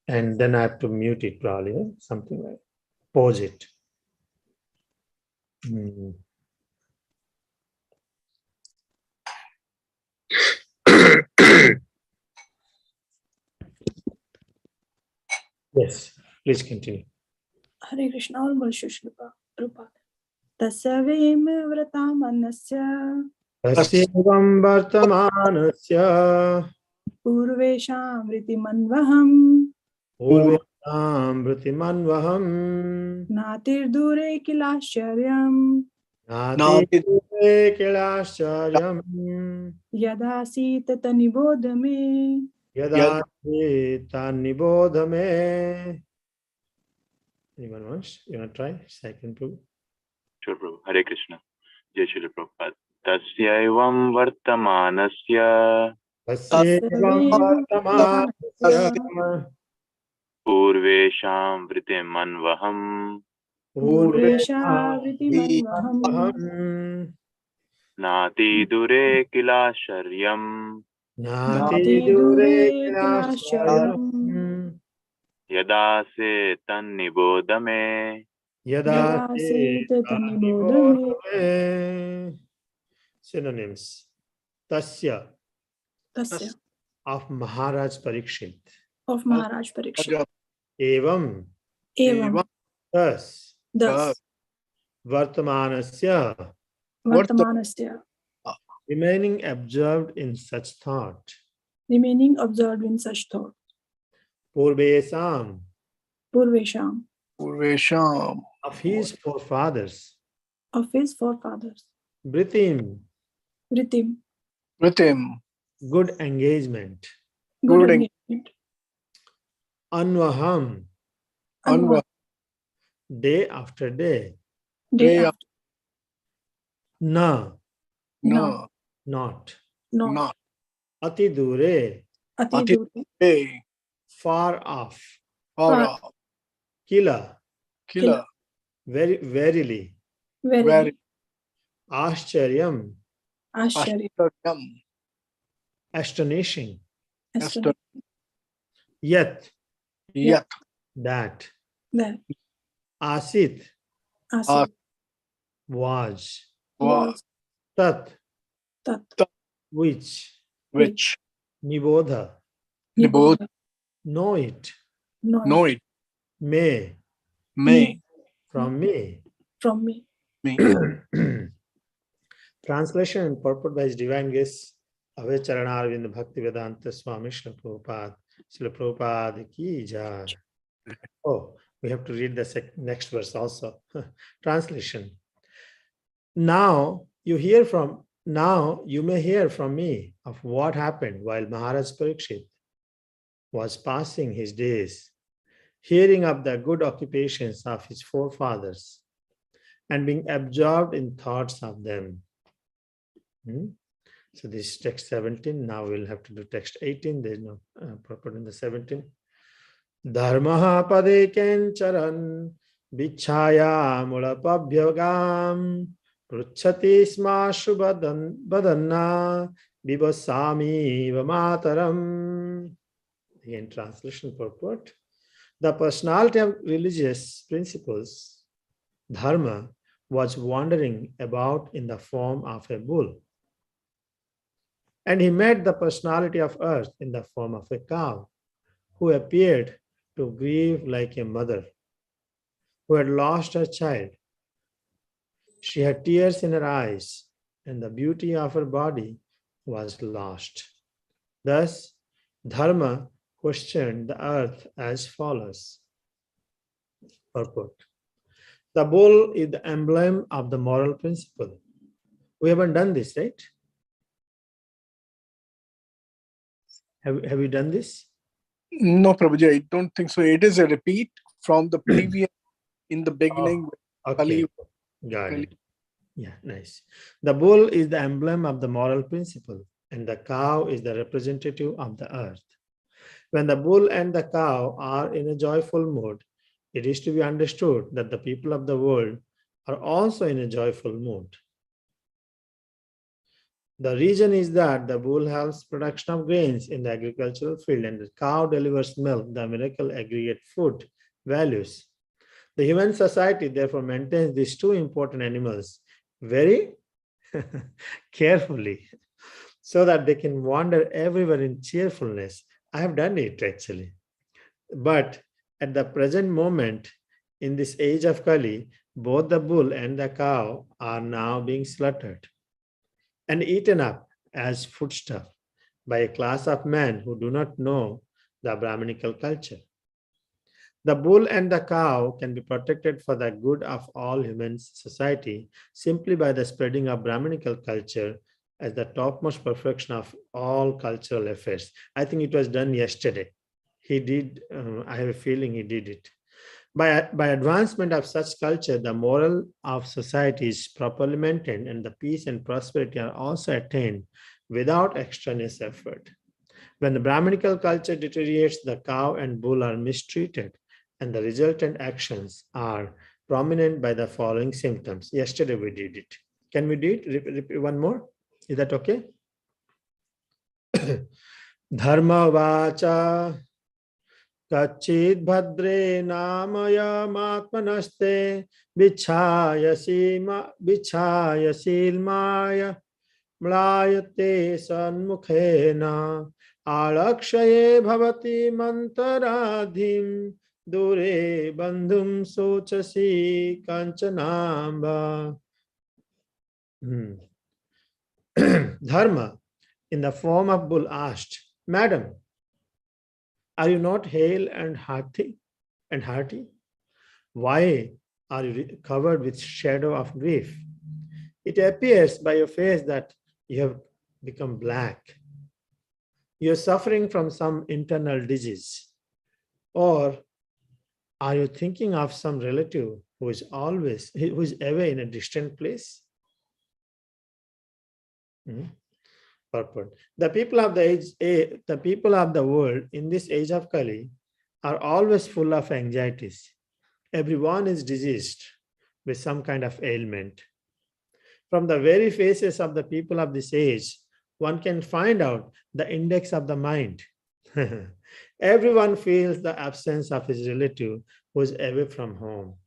And then I have to mute it probably, something like pause it. Yes, please continue. Hare Krishna और बोल रूपा तस्य वेम व्रतामन्नस्य तस्यैवं वर्तमानस्य पूर्वेषां वृत्तिमन्वहम् पूर्वेषां वृत्तिमन्वहम् नातिर्दूरे किलाश्चर्यम् नातिदूरे किलाश्चर्यम् यदासीत तनिबोध मे यदा तन्निबोध मे. Anyone wants? You want to try? Second Prabhu. Sure, Prabhu. Hare Krishna. Jai Shri Prabhupada. Tasyaivam vartamanasya तस्यैवं वर्तमानस्य पूर्वेषां वृत्तिमन्वहम् पूर्वेषां वृत्तिमन्वहम् नातिदूरे किलाश्चर्यम् नातिदूरे किलाश्चर्यम् यदा से तन्निबोध मे यदा यदासीत तनिबोध मे. Synonyms. Tasya तस्य of Maharaj Parikshit. of Maharaj Parikshit. Evam एवं thus thus Vartamanasya वर्तमानस्य remaining absorbed in such thought. remaining observed in such thought. Purvesam पूर्वेषां of his forefathers. of his forefathers. Britim Vritim good engagement. good engagement. Anvaham Anva day after day. day after Na no not. Ati dure ati dure far off. far Kila kila verily. very Ashcharyam ashcharyam astonishing. astonishing. Yat that. That Asit asit was. was Tat tat which. Nibodha Nibodha know it. know it May me from me. from me. Translation and purport by His Divine Grace Ave Charanarvind Bhaktivedanta Swami Srila Prabhupada. Srila Prabhupada ki jai. Oh, we have to read the next verse also. Translation. Now you may hear from me of what happened while Maharaj Parikshit was passing his days, hearing of the good occupations of his forefathers and being absorbed in thoughts of them. So this is text 17. Now we'll have to do text 18. There's no purport in the 17. Dharmaha pade kencharan vichhaya mulapabhyagam pruchhati sma shubhadanna vivasami vamataram. Again, translation purport. The personality of religious principles, dharma, was wandering about in the form of a bull. And he met the personality of earth in the form of a cow, who appeared to grieve like a mother who had lost her child. She had tears in her eyes, and the beauty of her body was lost. Thus, Dharma questioned the earth as follows. Purport. The bull is the emblem of the moral principle. We haven't done this, right? Have you done this? No, Prabhuji, I don't think so. It is a repeat from the previous in the beginning. Okay. Got it. Yeah, nice. The bull is the emblem of the moral principle, and the cow is the representative of the earth. When the bull and the cow are in a joyful mood, it is to be understood that the people of the world are also in a joyful mood. The reason is that the bull helps production of grains in the agricultural field and the cow delivers milk, the miracle aggregate food values. The human society therefore maintains these two important animals very carefully so that they can wander everywhere in cheerfulness. I have done it actually. But at the present moment, in this age of Kali, both the bull and the cow are now being slaughtered and eaten up as foodstuff by a class of men who do not know the Brahminical culture. The bull and the cow can be protected for the good of all human society simply by the spreading of Brahminical culture as the topmost perfection of all cultural affairs. I think it was done yesterday. He did, I have a feeling he did it. By advancement of such culture, the moral of society is properly maintained and the peace and prosperity are also attained without extraneous effort. When the Brahminical culture deteriorates, the cow and bull are mistreated and the resultant actions are prominent by the following symptoms. Yesterday we did it. Can we do it? Repeat one more? Is that okay? Dharma vacha Kachid bhadre namayam vichhaya silmaya mlayate sanmukhena alakshaye bhavati mantaradhim dure bandhum sochasi kanchanamba. Dharma, in the form of bull, asked, Madam, are you not hale and hearty? Why are you covered with shadow of grief? It appears by your face that you have become black. You are suffering from some internal disease. Or are you thinking of some relative who is away in a distant place? Purport. The people of the world in this age of Kali are always full of anxieties. Everyone is diseased with some kind of ailment. From the very faces of the people of this age, one can find out the index of the mind. Everyone feels the absence of his relative who is away from home.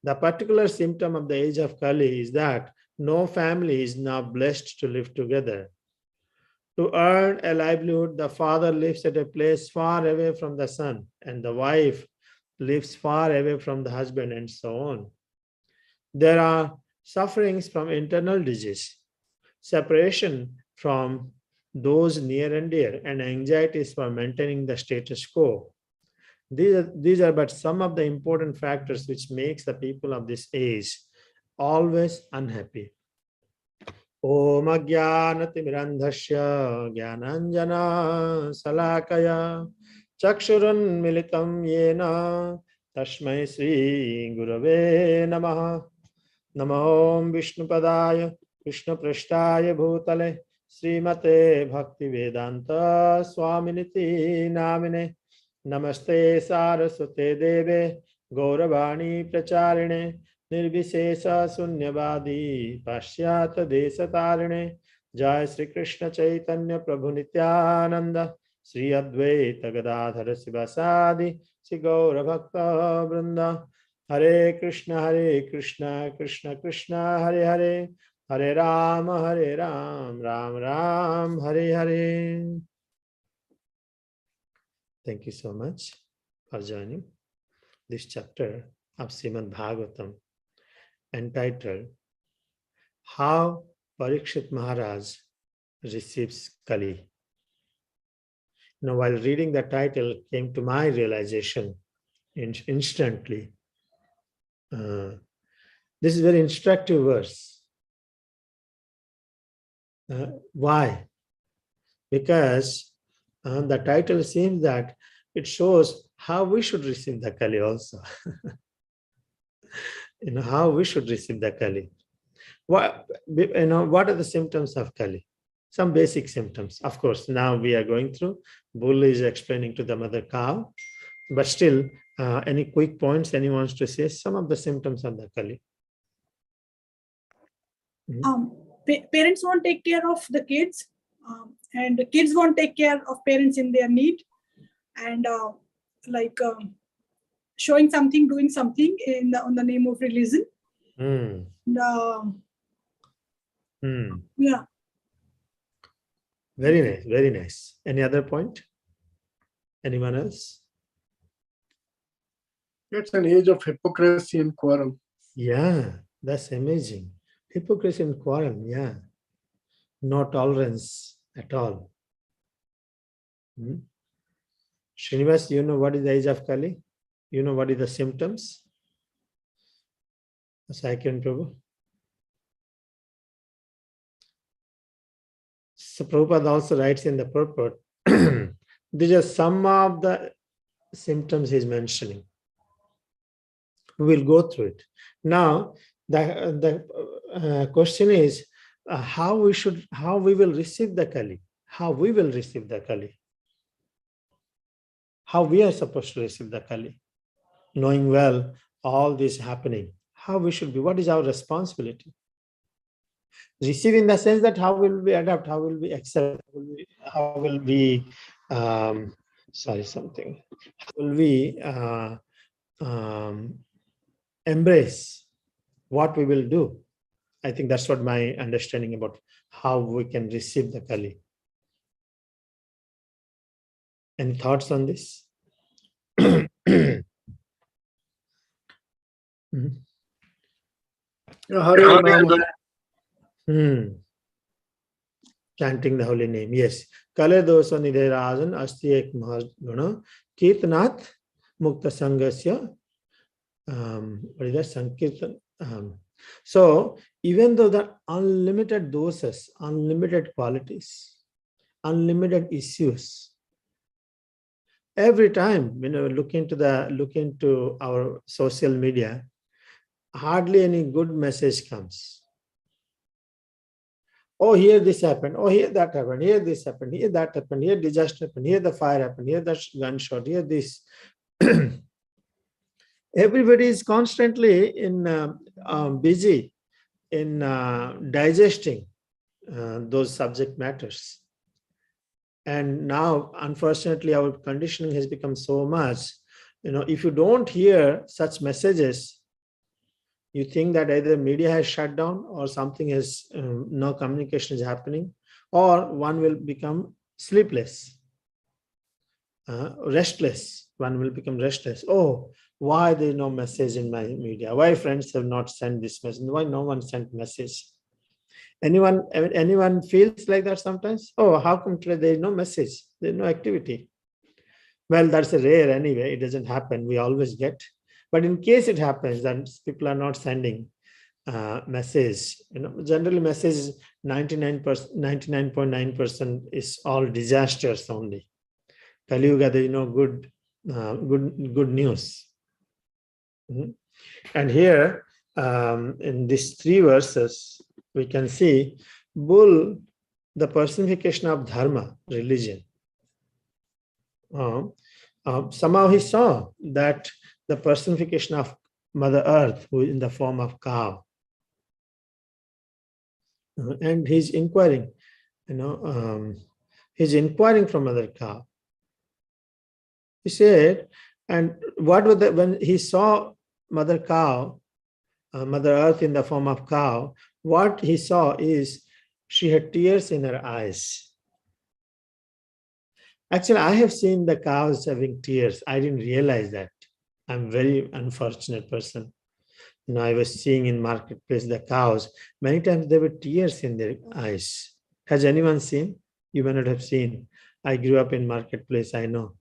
The particular symptom of the age of Kali is that no family is now blessed to live together. To earn a livelihood, the father lives at a place far away from the son, and the wife lives far away from the husband, and so on. There are sufferings from internal disease, separation from those near and dear, and anxieties for maintaining the status quo. These are but some of the important factors which makes the people of this age always unhappy. Om Ajnanatimirandhasya Jnananjana Salakaya Chakshurun Militam Yena Tashmai Sri Gurave Namaha. Namo Vishnupadaya Krishna Prashtaya Bhutale Srimate Bhaktivedanta Swaminiti Namine Namaste Saraswate Deve Gauravani Pracharine Nirvishesha Sunyavadi Pashyata Desatarine Jai Sri Krishna Chaitanya Prabhu Nityananda Sri Advaita Gadadhara Sivasadi Sri Gaura Bhakta Vrinda Hare Krishna Krishna Krishna Hare Hare Hare Ram Ram Ram Hare Hare. Thank you so much for joining this chapter of Srimad Bhagavatam entitled How Parikshit Maharaj Receives Kali. Now, while reading the title, came to my realization instantly. This is a very instructive verse. Why? Because the title seems that it shows how we should receive the Kali also. How we should receive the Kali. What are the symptoms of Kali? Some basic symptoms. Of course, now we are going through. Bull is explaining to the mother cow. But still, any quick points anyone wants to say? Some of the symptoms of the Kali. parents won't take care of the kids, and the kids won't take care of parents in their need, and showing something, doing something on the name of religion. Yeah. Very nice, very nice. Any other point? Anyone else? It's an age of hypocrisy and quarrel. Yeah, that's amazing. Hypocrisy and quarrel, yeah. No tolerance at all. Srinivas, you know what is the age of Kali? You know what is the symptoms? Second, Prabhu. So Prabhupada also writes in the purport, these are some of the symptoms he's mentioning. We will go through it. Now, the question is how we will receive the Kali. How we will receive the Kali. How we are supposed to receive the Kali. Knowing well all this happening. How we should be. What is our responsibility? Receive in the sense that how will we adapt? How will we accept? How will we embrace what we will do? I think that's what my understanding about how we can receive the Kali. Any thoughts on this? Chanting the holy name, yes. Kale dosa nidhirajan asti ek mahaguna kirtanat mukta sangasya. What is that? Sankirtan. So even though the unlimited dosas, unlimited qualities, unlimited issues, every time look into our social media, hardly any good message comes. Oh, here this happened. Oh, here that happened. Here this happened. Here that happened. Here disaster happened. Here the fire happened. Here the gunshot. Here this. Everybody is constantly busy in digesting those subject matters. And now, unfortunately, our conditioning has become so much. If you don't hear such messages, you think that either media has shut down or something is, no communication is happening, or one will become sleepless, restless. One will become restless. Oh, why there is no message in my media? Why friends have not sent this message? Why no one sent message? Anyone feels like that sometimes? Oh, how come today there is no message? There is no activity. Well, that's a rare anyway. It doesn't happen. We always get. But in case it happens, then people are not sending message. Generally message 99.9% is all disasters only. Kali Yuga, there is no good news. And here, in these three verses, we can see Bull, the personification of dharma, religion. Somehow he saw that the personification of Mother Earth, who is in the form of cow, and he's inquiring, he's inquiring from Mother Cow. He said, and what was that when he saw Mother Cow, Mother Earth in the form of cow, what he saw is she had tears in her eyes. Actually, I have seen the cows having tears. I didn't realize that. I'm a very unfortunate person. I was seeing in marketplace the cows. Many times there were tears in their eyes. Has anyone seen? You may not have seen. I grew up in marketplace, I know.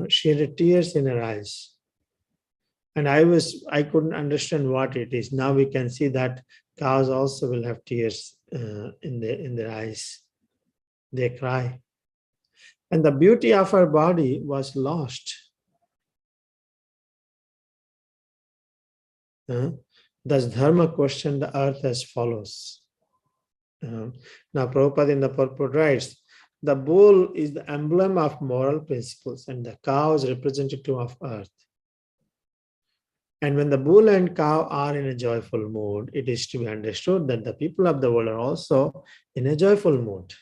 She had tears in her eyes. And I couldn't understand what it is. Now we can see that cows also will have tears in their eyes. They cry. And the beauty of her body was lost. Thus, dharma questioned the earth as follows. Now, Prabhupada in the purport writes, the bull is the emblem of moral principles and the cow is representative of earth. And when the bull and cow are in a joyful mood, it is to be understood that the people of the world are also in a joyful mood.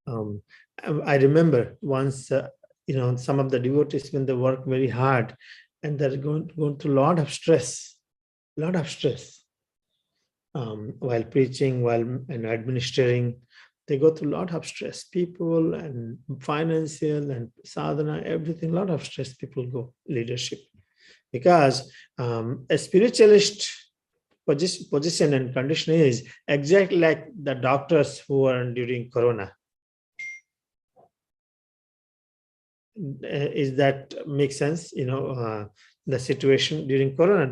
I remember once, some of the devotees, when they work very hard and they're going through a lot of stress, while preaching, while administering, they go through a lot of stress. People and financial and sadhana, everything, a lot of stress people go, leadership. Because a spiritualist position and condition is exactly like the doctors who were during Corona. Is that make sense? The situation during Corona,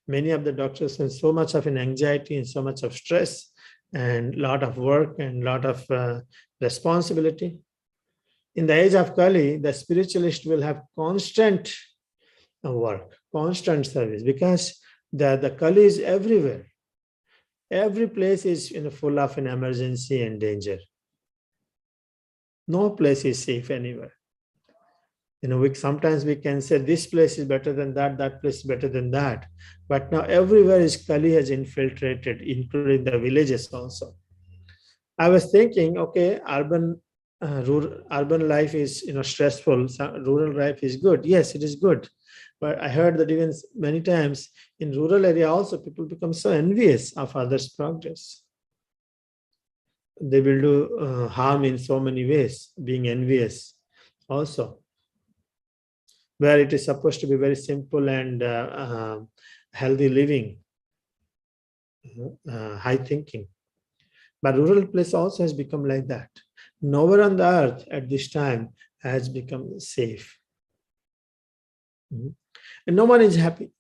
many of the doctors in so much of an anxiety and so much of stress and lot of work and lot of responsibility. In the age of Kali, the spiritualist will have constant work, constant service, because the Kali is everywhere. Every place is full of an emergency and danger. No place is safe anywhere. Sometimes we can say this place is better than that, that place is better than that. But now everywhere is Kali has infiltrated, including the villages also. I was thinking, okay, urban life is stressful. Rural life is good. Yes, it is good. But I heard that even many times in rural area also people become so envious of others' progress. They will do harm in so many ways, being envious also. Where it is supposed to be very simple and healthy living, high thinking. But rural place also has become like that. Nowhere on the earth at this time has become safe. And no one is happy.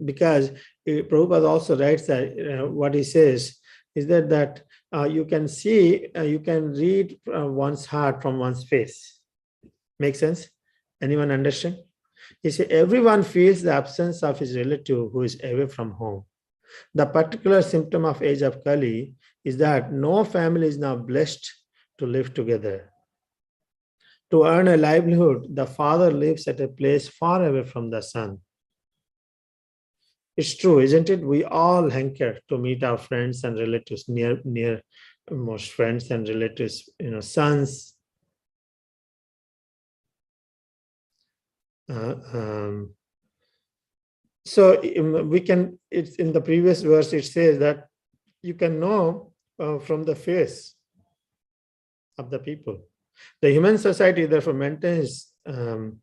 Because Prabhupada also writes that what he says is that you can see, you can read one's heart from one's face. Make sense? Anyone understand? He said, everyone feels the absence of his relative who is away from home. The particular symptom of age of Kali is that no family is now blessed to live together. To earn a livelihood, the father lives at a place far away from the son. It's true, isn't it? We all hanker to meet our friends and relatives, near most friends and relatives, sons. So we can, it's in the previous verse, it says that you can know from the face of the people. The human society therefore maintains, and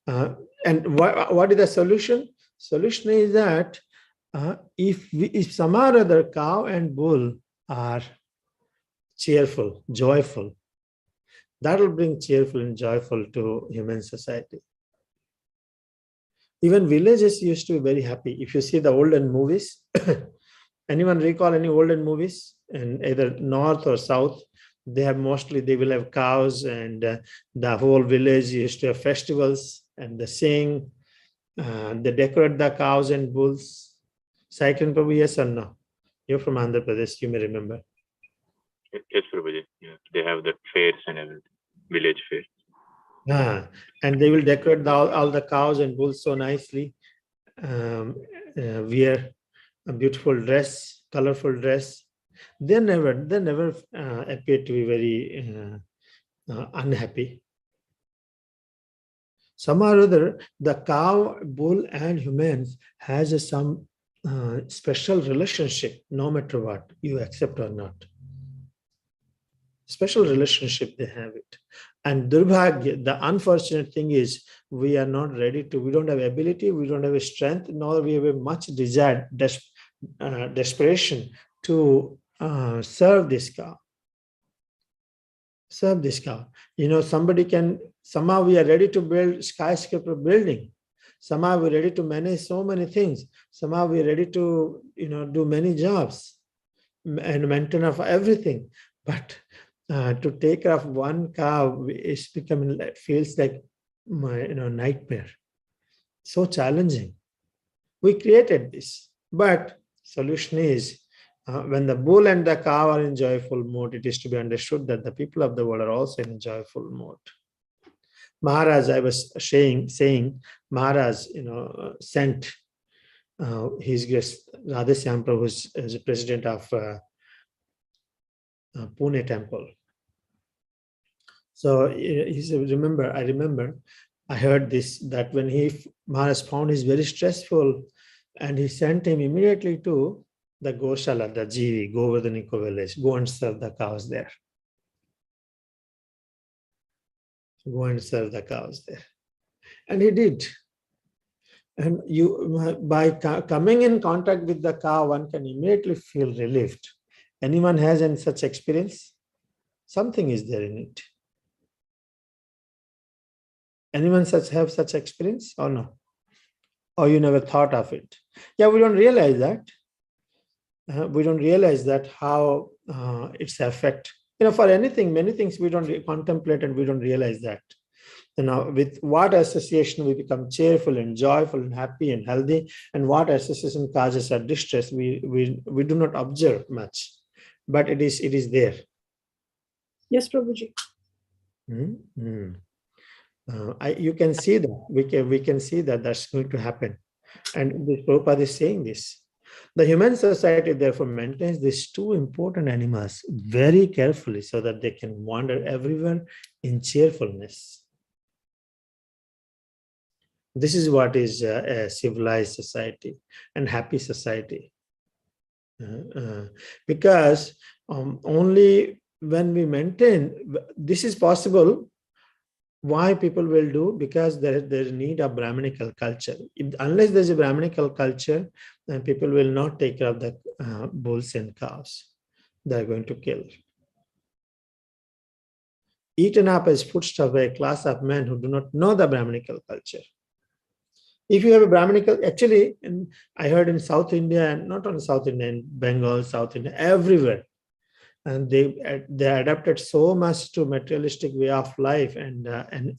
what is the solution? Solution is that if somehow or other cow and bull are cheerful, joyful, that will bring cheerful and joyful to human society. Even villages used to be very happy. If you see the olden movies, anyone recall any olden movies in either north or south? They will have cows, and the whole village used to have festivals, and they sing, they decorate the cows and bulls. Cycling Prabhu, yes or no? You're from Andhra Pradesh, you may remember. Yes, Prabhuji. Yeah, they have the fairs and everything, village fairs. And they will decorate all the cows and bulls so nicely, wear a beautiful dress, colorful dress. They never appear to be very unhappy. Somehow or other, the cow, bull, and humans has some special relationship, no matter what you accept or not. Special relationship, they have it. And Durbhagya, the unfortunate thing is we are not ready to, we don't have ability, we don't have a strength, nor we have a much desire, desperation to serve this cow. Serve this cow. Somebody can, somehow we are ready to build skyscraper building. Somehow we're ready to manage so many things. Somehow we're ready to, do many jobs and maintain of everything. But to take care of one cow is becoming, feels like nightmare. So challenging. We created this, but solution is when the bull and the cow are in joyful mood, it is to be understood that the people of the world are also in joyful mood. Maharaj, I was saying Maharaj, sent his guest Radhasyam Prabhu, who is the president of Pune temple. So he said, I remember, I heard this, that when Maharaj found is very stressful, and he sent him immediately to the Goshala, the Jivi, Govardhaniko village, go and serve the cows there. Go and serve the cows there. And he did. And by coming in contact with the cow, one can immediately feel relieved. Anyone has any such experience? Something is there in it. Anyone have such experience or no? Or you never thought of it? Yeah, we don't realize that. We don't realize that how it's effect. For anything, many things we don't contemplate and we don't realize that. With what association we become cheerful and joyful and happy and healthy, and what association causes our distress, we do not observe much, but it is there. Yes, Prabhuji. You can see that. We can see that that's going to happen. And the Prabhupada is saying this. The human society therefore maintains these two important animals very carefully so that they can wander everywhere in cheerfulness. This is what is a civilized society and happy society. Because only when we maintain, this is possible. Why people will do? Because there is need of Brahminical culture. Unless there's a Brahminical culture, then people will not take care of the bulls and cows. They're going to kill. Eaten up as foodstuff by a class of men who do not know the Brahminical culture. If you have a Brahminical, actually, I heard in South India, and not only South India, in Bengal, South India, everywhere, and they adapted so much to materialistic way of life and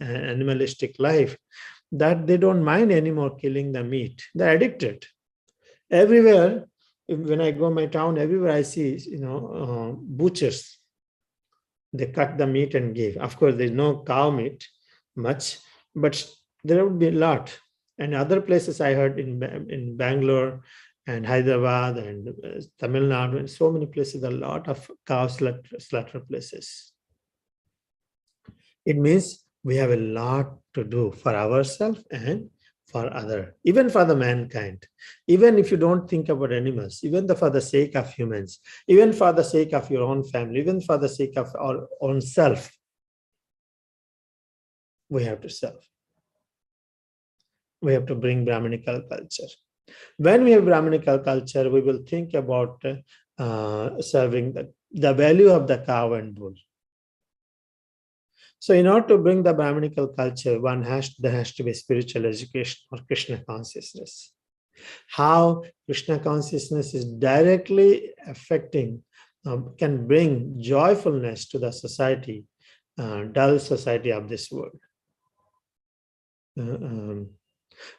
animalistic life that they don't mind anymore killing the meat. They're addicted. Everywhere, when I go my town, everywhere I see, butchers. They cut the meat and give. Of course, there's no cow meat much, but there would be a lot. And other places I heard in Bangalore and Hyderabad and Tamil Nadu, and so many places, a lot of cow slaughter places. It means we have a lot to do for ourselves and for other, even for the mankind. Even if you don't think about animals, even for the sake of humans, even for the sake of your own family, even for the sake of our own self, we have to serve. We have to bring Brahminical culture. When we have Brahminical culture, we will think about serving the value of the cow and bull. So in order to bring the Brahminical culture, there has to be spiritual education or Krishna consciousness. How Krishna consciousness is directly affecting, can bring joyfulness to the society, dull society of this world.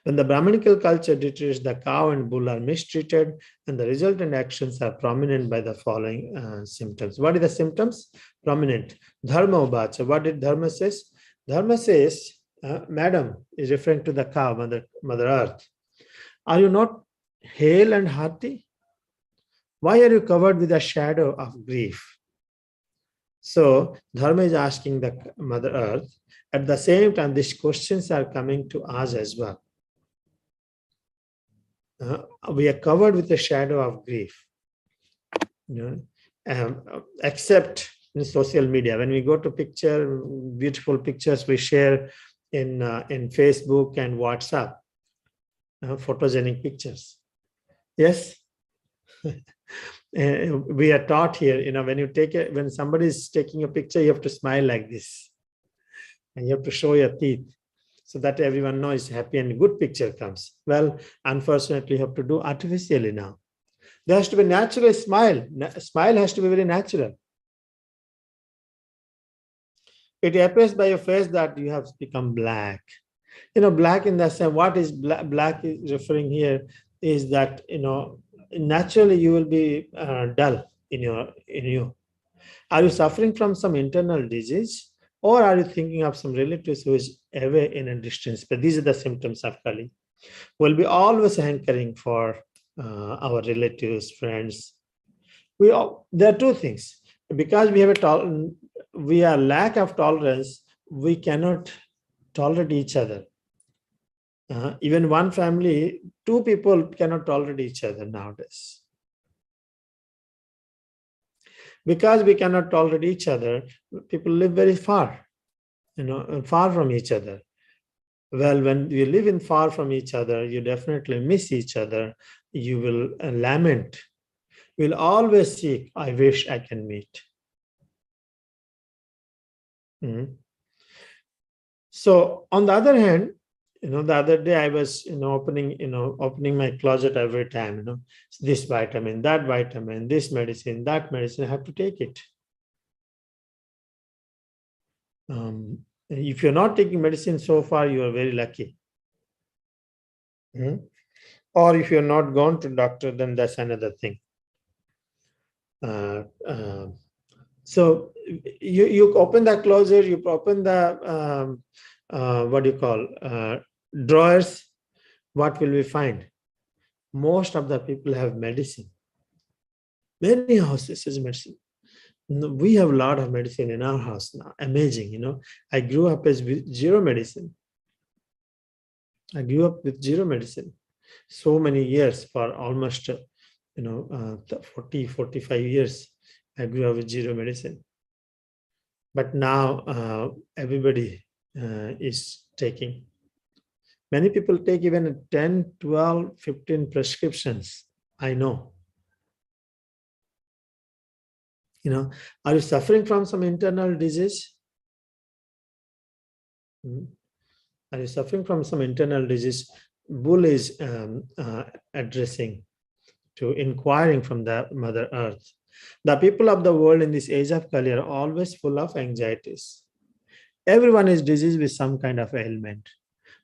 When the Brahminical culture deteriorates, the cow and bull are mistreated, and the resultant actions are prominent by the following symptoms. What are the symptoms? Prominent. Dharma ubacha. What did Dharma says? Dharma says, Madam, is referring to the cow, Mother Earth. Are you not hale and hearty? Why are you covered with a shadow of grief? So Dharma is asking the Mother Earth. At the same time, these questions are coming to us as well. We are covered with a shadow of grief. Except in social media, when we go to beautiful pictures we share in Facebook and WhatsApp, photogenic pictures. Yes. We are taught here, when somebody is taking a picture, you have to smile like this, and you have to show your teeth, so that everyone knows happy and good picture comes. Well, unfortunately, you have to do artificially now. There has to be natural smile. Smile has to be very natural. It appears by your face that you have become black. Black in the sense, what is black is referring here is that, naturally you will be dull in you. Are you suffering from some internal disease, or are you thinking of some relatives who is away in a distance? But these are the symptoms of Kali. We'll be always hankering for our relatives, friends. There are two things. Because we are lack of tolerance, we cannot tolerate each other. Even one family, two people cannot tolerate each other nowadays. Because we cannot tolerate each other, people live very far, far from each other. Well, when you live in far from each other, you definitely miss each other. You will lament. You'll always seek, I wish I can meet. So on the other hand, the other day I was, opening my closet every time, this vitamin, this medicine, that medicine, I have to take it. If you're not taking medicine so far, you are very lucky. Or if you're not gone to doctor, then that's another thing. So you open the closet, you open the drawers. What will we find? Most of the people have medicine. Many houses is medicine. We have a lot of medicine in our house now. Amazing, I grew up with zero medicine. So many years, for almost 40, 45 years, I grew up with zero medicine. But now everybody is taking. Many people take even 10, 12, 15 prescriptions. I know. Are you suffering from some internal disease? Are you suffering from some internal disease? Bull is addressing to inquiring from the Mother Earth. The people of the world in this age of Kali are always full of anxieties. Everyone is diseased with some kind of ailment.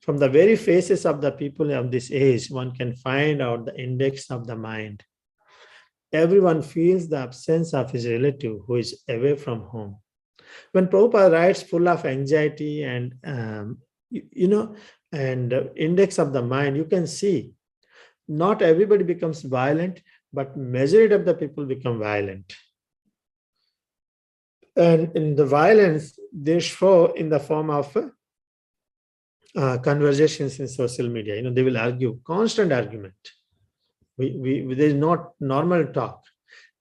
From the very faces of the people of this age, one can find out the index of the mind. Everyone feels the absence of his relative who is away from home. When Prabhupada writes full of anxiety and index of the mind, you can see not everybody becomes violent, but majority of the people become violent. And in the violence, they show in the form of conversations in social media. They will argue, constant argument. There is not normal talk.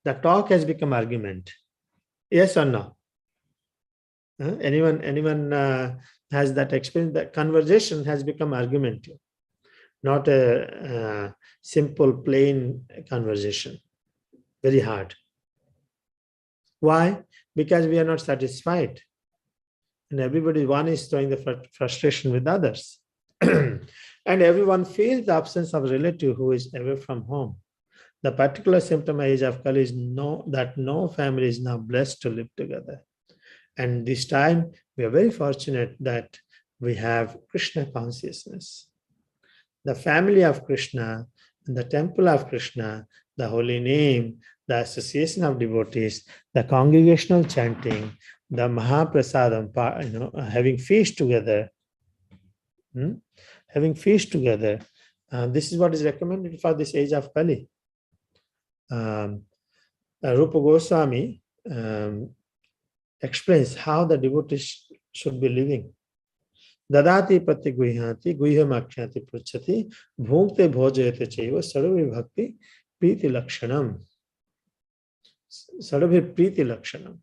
The talk has become argument. Yes or no? Anyone has that experience? That conversation has become argumentative, not a simple, plain conversation. Very hard. Why? Because we are not satisfied. And one is showing the frustration with others. And everyone feels the absence of a relative who is away from home. The particular symptom age of Kali is that no family is now blessed to live together. And this time, we are very fortunate that we have Krishna consciousness. The family of Krishna, and the temple of Krishna, the holy name, the association of devotees, the congregational chanting, the Mahaprasadam, having feast together. This is what is recommended for this age of Kali. Rupa Goswami explains how the devotees should be living. Dadati pati guhyati guhyamakhyati pruchati bhukte bhojayate chaiva sarve bhakti priti lakshanam. Sarve priti lakshanam.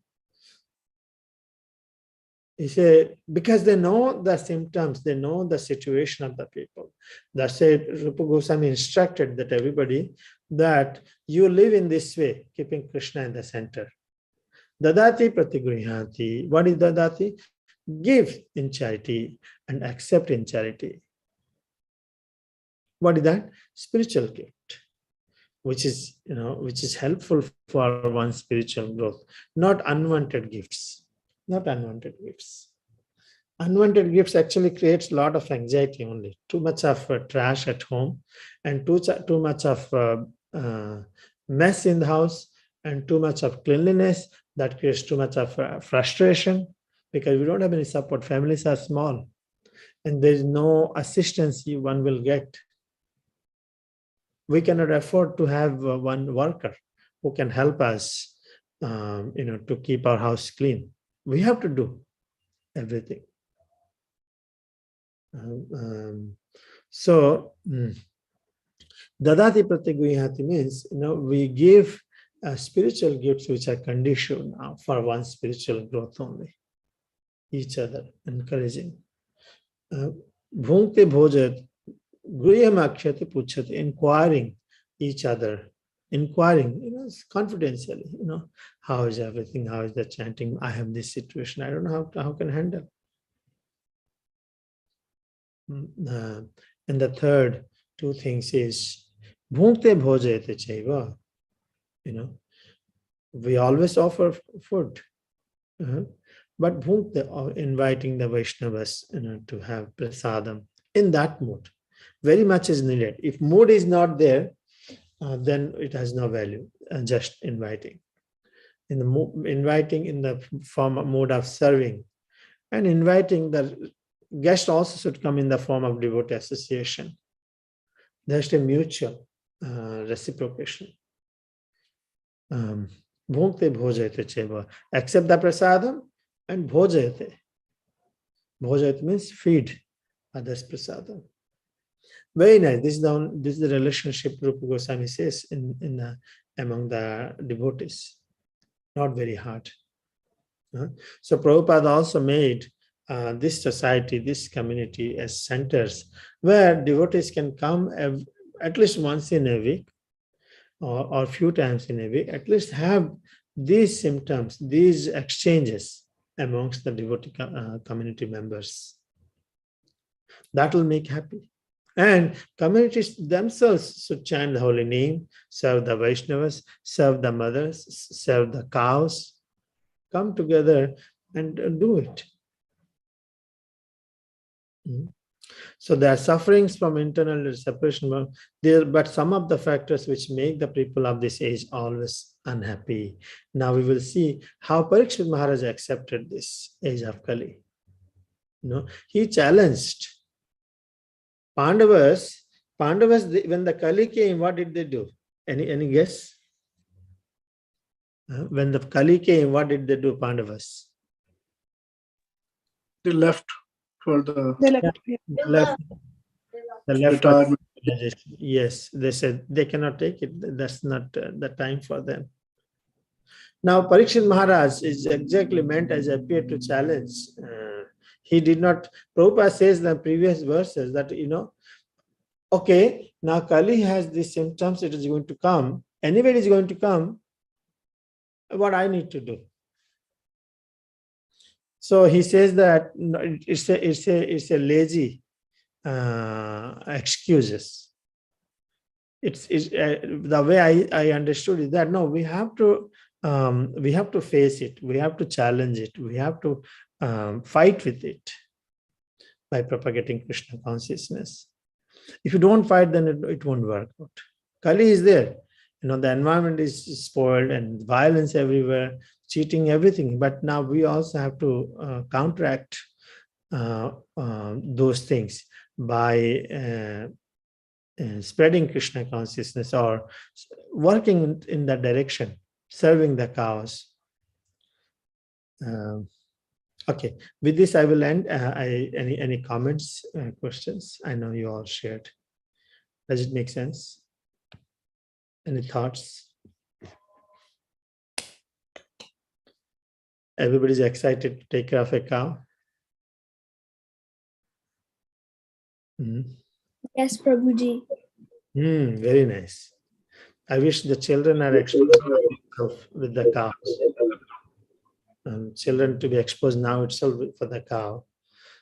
He said, because they know the symptoms, they know the situation of the people. That's it. Rupa Goswami instructed that everybody that you live in this way, keeping Krishna in the center. Dadati pratigrihanti. What is dadati? Give in charity and accept in charity. What is that? Spiritual gift, which is helpful for one's spiritual growth, not unwanted gifts. Not unwanted gifts. Unwanted gifts actually creates a lot of anxiety only. Too much of trash at home and too much of mess in the house and too much of cleanliness, that creates too much of frustration because we don't have any support. Families are small and there is no assistance one will get. We cannot afford to have one worker who can help us, to keep our house clean. We have to do everything. So, Dadati Pratiguyati means, we give spiritual gifts which are conditioned for one spiritual growth only. Each other, encouraging. Bhunkte bhojat, gruyam puchati, inquiring each other, inquiring, confidentially, how is everything, how is the chanting, I have this situation, I don't know how can handle. And the third two things is bhunkte bhojate chaiva. We always offer food, but bhunkte, inviting the Vaishnavas, to have prasadam in that mood, very much is needed. If mood is not there, then it has no value. Just inviting, inviting in the form of mode of serving, and inviting the guest also should come in the form of devotee association. There's a mutual reciprocation. Bhunkte bhojate cheva. Accept the prasadam and bhojate. Bhojate means feed others prasadam. Very nice. This is the relationship Rupa Goswami says among the devotees. Not very hard. So Prabhupada also made this society, this community as centers where devotees can come at least once in a week or few times in a week, at least have these symptoms, these exchanges amongst the devotee community members. That will make happy. And communities themselves should chant the holy name, serve the Vaishnavas, serve the mothers, serve the cows, come together and do it. So there are sufferings from internal separation, but some of the factors which make the people of this age always unhappy. Now we will see how Parikshit Maharaj accepted this age of Kali. He challenged Pandavas, when the Kali came, what did they do? Any guess? When the Kali came, what did they do, Pandavas? They left for the They left. The left retirement. Yes, they said they cannot take it. That's not the time for them. Now, Parikshit Maharaj is exactly meant as appear to challenge. He did not. Prabhupada says in the previous verses that, okay, now Kali has these symptoms, it is going to come. Anyway, it is going to come. What I need to do? So he says that it's a lazy excuses. It's the way I understood it, that no, we have to face it, we have to challenge it, we have to fight with it by propagating Krishna consciousness. If you don't fight, then it won't work out. Kali is there. The environment is spoiled and violence everywhere, cheating, everything. But now we also have to counteract those things by spreading Krishna consciousness or working in that direction, serving the cows. Okay, with this I will end. Any comments, questions? I know you all shared. Does it make sense? Any thoughts? Everybody's excited to take care of a cow? Yes, Prabhuji. Very nice. I wish the children are exposed with the cows. Children to be exposed now itself for the cow.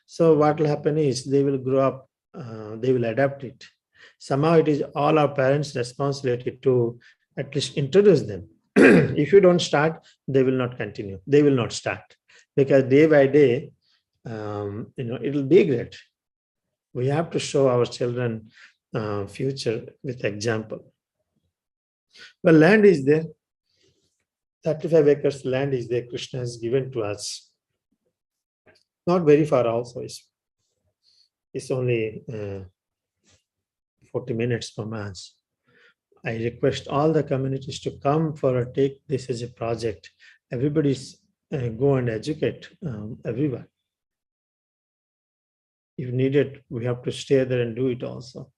So what will happen is they will grow up, they will adapt it. Somehow it is all our parents' responsibility to at least introduce them. If you don't start, they will not continue. They will not start because day by day, it will degrade. We have to show our children future with example. Well, land is there. 35 acres land is there. Krishna has given to us. Not very far also. It's only 40 minutes from us. I request all the communities to come for a take this as a project. Everybody's go and educate everyone. If needed, we have to stay there and do it also.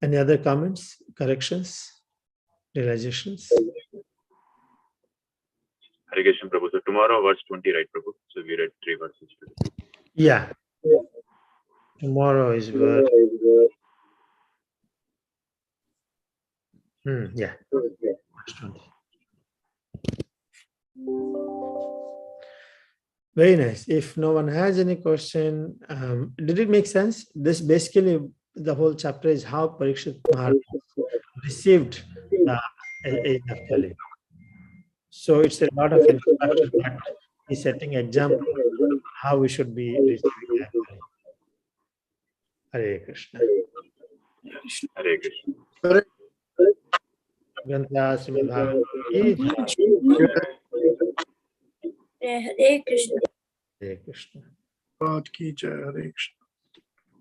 Any other comments, corrections, realizations? Hare Krishna, Prabhu. So tomorrow, verse 20, right, Prabhu? So we read 3 verses today. Yeah. Tomorrow is verse. Yeah. Verse 20. Very nice. If no one has any question, did it make sense? This basically, the whole chapter is how Parikshit Maharaj received the age of Kali. So it's a lot of instruction, but he's setting example how we should be receiving that. Hare Krishna. Hare Krishna. Correct. Grantha Srimad Bhagavatam ki jai. Hare Krishna. Hare Krishna. God ki jai, Hare Krishna.